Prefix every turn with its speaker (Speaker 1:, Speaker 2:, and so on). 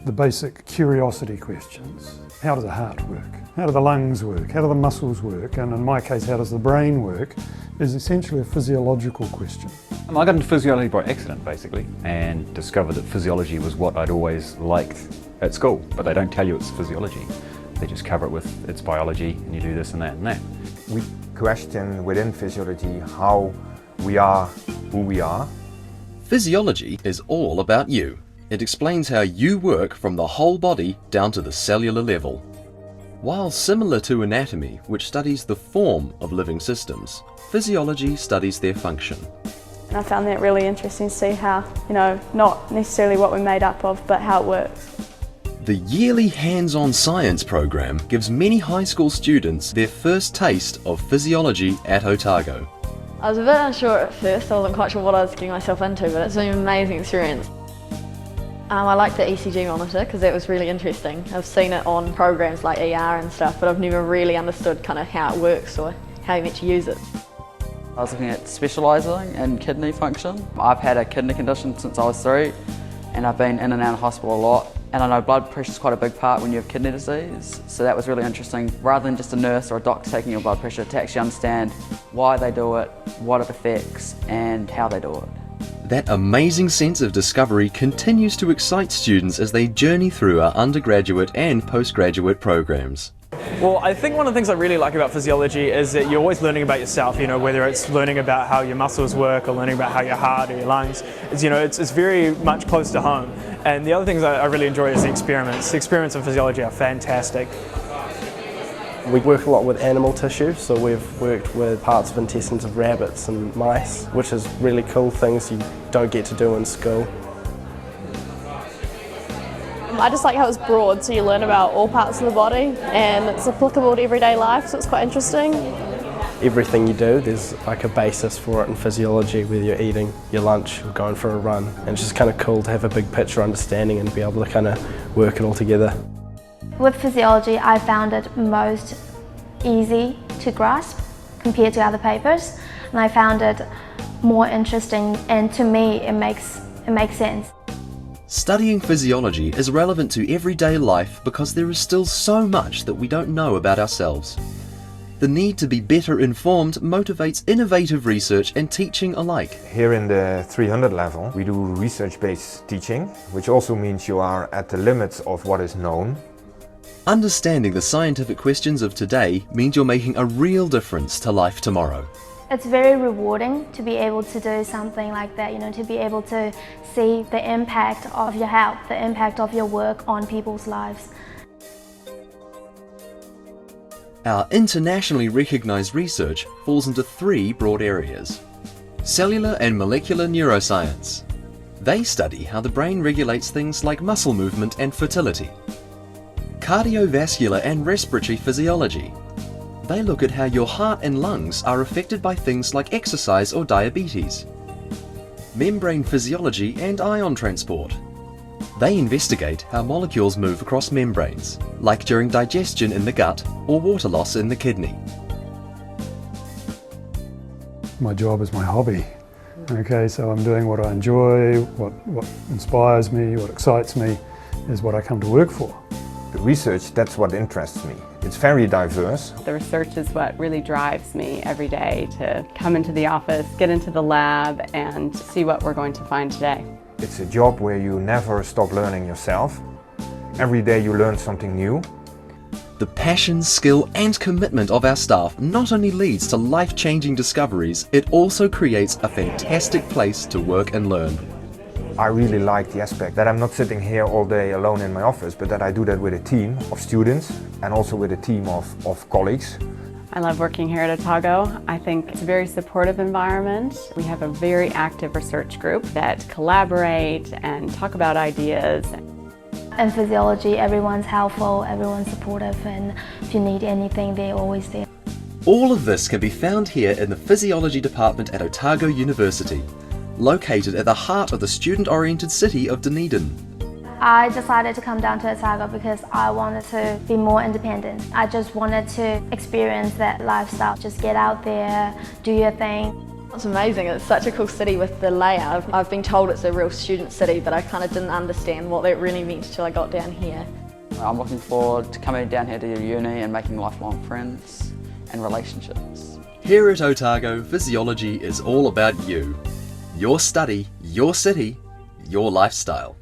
Speaker 1: the basic curiosity questions. How does the heart work? How do the lungs work? How do the muscles work? And in my case, how does the brain work? Is essentially a physiological question.
Speaker 2: I got into physiology by accident basically and discovered that physiology was what I'd always liked at school, but they don't tell you it's physiology. They just cover it with it's biology and you do this and that and that.
Speaker 3: We question within physiology how we are who we are.
Speaker 4: Physiology is all about you. It explains how you work from the whole body down to the cellular level. While similar to anatomy, which studies the form of living systems, physiology studies their function.
Speaker 5: And I found that really interesting to see how, not necessarily what we're made up of, but how it works.
Speaker 4: The yearly hands-on science program gives many high school students their first taste of physiology at Otago.
Speaker 6: I was a bit unsure at first, I wasn't quite sure what I was getting myself into, but it's been an amazing experience. I like the ECG monitor because it was really interesting. I've seen it on programs like ER and stuff, but I've never really understood kind of how it works or how you're meant to use it.
Speaker 7: I was looking at specialising in kidney function. I've had a kidney condition since I was 3 and I've been in and out of hospital a lot. And I know blood pressure is quite a big part when you have kidney disease, so that was really interesting. Rather than just a nurse or a doctor taking your blood pressure, to actually understand why they do it, what it affects and how they do it.
Speaker 4: That amazing sense of discovery continues to excite students as they journey through our undergraduate and postgraduate programs.
Speaker 8: Well, I think one of the things I really like about physiology is that you're always learning about yourself, whether it's learning about how your muscles work or learning about how your heart or your lungs. It's very much close to home. And the other things I really enjoy is the experiments. The experiments in physiology are fantastic.
Speaker 9: We work a lot with animal tissue, so we've worked with parts of intestines of rabbits and mice, which is really cool things you don't get to do in school.
Speaker 5: I just like how it's broad, so you learn about all parts of the body and it's applicable to everyday life, so it's quite interesting.
Speaker 9: Everything you do, there's like a basis for it in physiology, whether you're eating your lunch or going for a run. And it's just kind of cool to have a big picture understanding and be able to kind of work it all together.
Speaker 10: With physiology, I found it most easy to grasp compared to other papers, and I found it more interesting, and to me it makes sense.
Speaker 4: Studying physiology is relevant to everyday life because there is still so much that we don't know about ourselves. The need to be better informed motivates innovative research and teaching alike.
Speaker 3: Here in the 300 level, we do research-based teaching, which also means you are at the limits of what is known.
Speaker 4: Understanding the scientific questions of today means you're making a real difference to life tomorrow.
Speaker 10: It's very rewarding to be able to do something like that, to be able to see the impact of your health, the impact of your work on people's lives.
Speaker 4: Our internationally recognised research falls into 3 broad areas. Cellular and molecular neuroscience. They study how the brain regulates things like muscle movement and fertility. Cardiovascular and respiratory physiology. They look at how your heart and lungs are affected by things like exercise or diabetes. Membrane physiology and ion transport. They investigate how molecules move across membranes, like during digestion in the gut or water loss in the kidney.
Speaker 1: My job is my hobby. Okay, so I'm doing what I enjoy, what inspires me, what excites me is what I come to work for.
Speaker 3: The research, that's what interests me. It's very diverse.
Speaker 11: The research is what really drives me every day to come into the office, get into the lab and see what we're going to find today.
Speaker 3: It's a job where you never stop learning yourself. Every day you learn something new.
Speaker 4: The passion, skill and commitment of our staff not only leads to life-changing discoveries, it also creates a fantastic place to work and learn.
Speaker 3: I really like the aspect that I'm not sitting here all day alone in my office, but that I do that with a team of students and also with a team of colleagues.
Speaker 11: I love working here at Otago. I think it's a very supportive environment. We have a very active research group that collaborate and talk about ideas.
Speaker 10: In physiology, everyone's helpful, everyone's supportive, and if you need anything, they're always there.
Speaker 4: All of this can be found here in the Physiology Department at Otago University, located at the heart of the student-oriented city of Dunedin.
Speaker 10: I decided to come down to Otago because I wanted to be more independent. I just wanted to experience that lifestyle, just get out there, do your thing.
Speaker 6: It's amazing. It's such a cool city with the layout. I've been told it's a real student city, but I kind of didn't understand what that really meant until I got down here.
Speaker 7: I'm looking forward to coming down here to uni and making lifelong friends and relationships.
Speaker 4: Here at Otago, physiology is all about you. Your study, your city, your lifestyle.